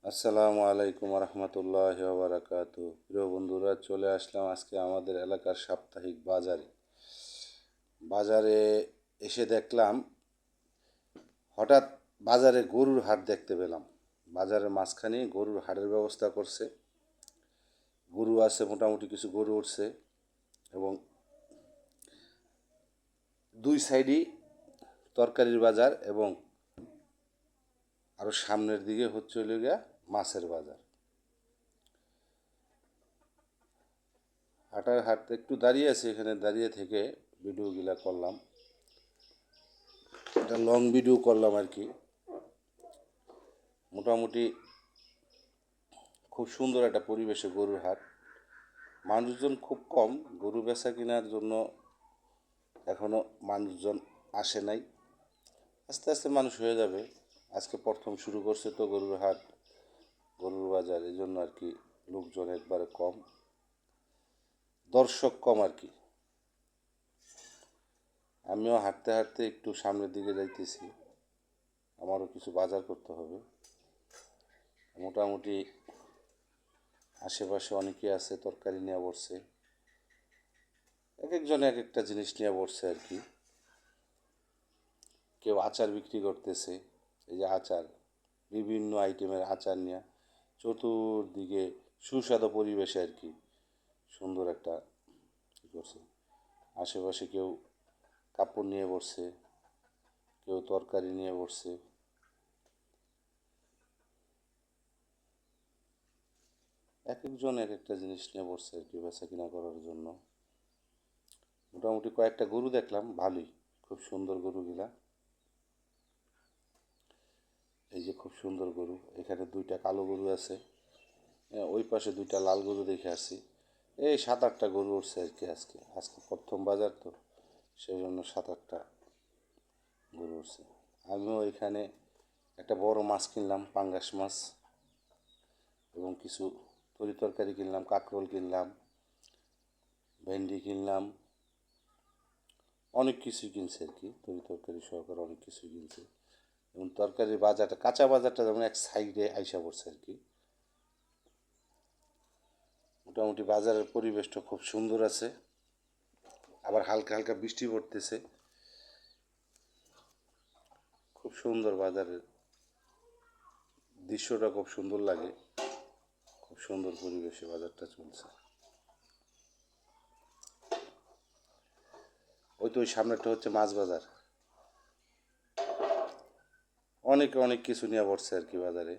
আসসালামু আলাইকুম রহমতুল্লাহি ওয়া বারাকাতুহু। প্রিয় বন্ধুরা, চলে আসলাম আজকে আমাদের এলাকার সাপ্তাহিক বাজারে। বাজারে এসে দেখলাম, হঠাৎ বাজারে গরুর হাট দেখতে পেলাম। বাজারের মাঝখানে গরুর হাটের ব্যবস্থা করছে। গরু আছে, মোটামুটি কিছু গরু উঠছে এবং দুই সাইডই তরকারির বাজার এবং আরও সামনের দিকে হচ্ছে গিয়া মাছের বাজার। হাঁটতে একটু দাঁড়িয়ে আছি, এখানে দাঁড়িয়ে থেকে ভিডিওগুলা করলাম। একটা লং ভিডিও করলাম আর কি। মোটামুটি খুব সুন্দর একটা পরিবেশে গরুর হাট। মানুষজন খুব কম, গরু বেচা কেনার জন্য এখনও মানুষজন আসে নাই। আস্তে আস্তে মানুষ হয়ে যাবে। আজকে প্রথম শুরু করছে তো গরুর হাট, গরুর বাজার, এই জন্য আর কি লোকজন একবারে কম, দর্শক কম আর কি। আমিও হাঁটতে হাঁটতে একটু সামনের দিকে যাইতেছি, আমারও কিছু বাজার করতে হবে। মোটামুটি আশেপাশে অনেকেই আছে, তরকারি নিয়ে বসছে, এক একজন এক একটা জিনিস নিয়ে বসছে আর কি। কেউ আচার বিক্রি করতেছে, এই যে আচার, বিভিন্ন আইটেমের আচার নিয়ে চতুর্দিকে সুস্বাদু পরিবেশে আর কি সুন্দর একটা করছে। আশেপাশে কেউ কাপড় নিয়ে বসছে, কেউ তরকারি নিয়ে বসছে। এক একজন এক একটা জিনিস নিয়ে বসছে আর কি বেচা কিনা করার জন্য। মোটামুটি কয়েকটা গরু দেখলাম, ভালোই, খুব সুন্দর গরুগুলা। এই যে খুব সুন্দর গরু, এখানে দুইটা কালো গরু আছে, ওই পাশে দুইটা লাল গরু দেখে আসি। এই 7-8টা গরু উঠছে আর কি। আজকে আজকে প্রথম বাজার তো, সেই জন্য 7-8টা গরু উঠছে। আমিও এখানে একটা বড় মাছ কিনলাম, পাঙ্গাস মাছ, এবং কিছু তরি তরকারি কিনলাম, কাঁকরোল কিনলাম, ভেন্ডি কিনলাম, অনেক কিছুই কিনছে আর কি, তরি তরকারি সহকারে অনেক কিছুই কিনছে। এবং তরকারির বাজারটা, কাঁচা বাজারটা যেমন এক সাইডে আইসা পড়ছে আর কি। মোটামুটি বাজারের পরিবেশটা খুব সুন্দর আছে, আবার হালকা হালকা বৃষ্টি পড়তেছে। খুব সুন্দর বাজারের দৃশ্যটা, খুব সুন্দর লাগে, খুব সুন্দর পরিবেশে বাজারটা চলছে। ওই তো ওই সামনেরটা হচ্ছে মাছ বাজার। অনেকে অনেক কিছু নিয়ে বসছে আর কি বাজারে।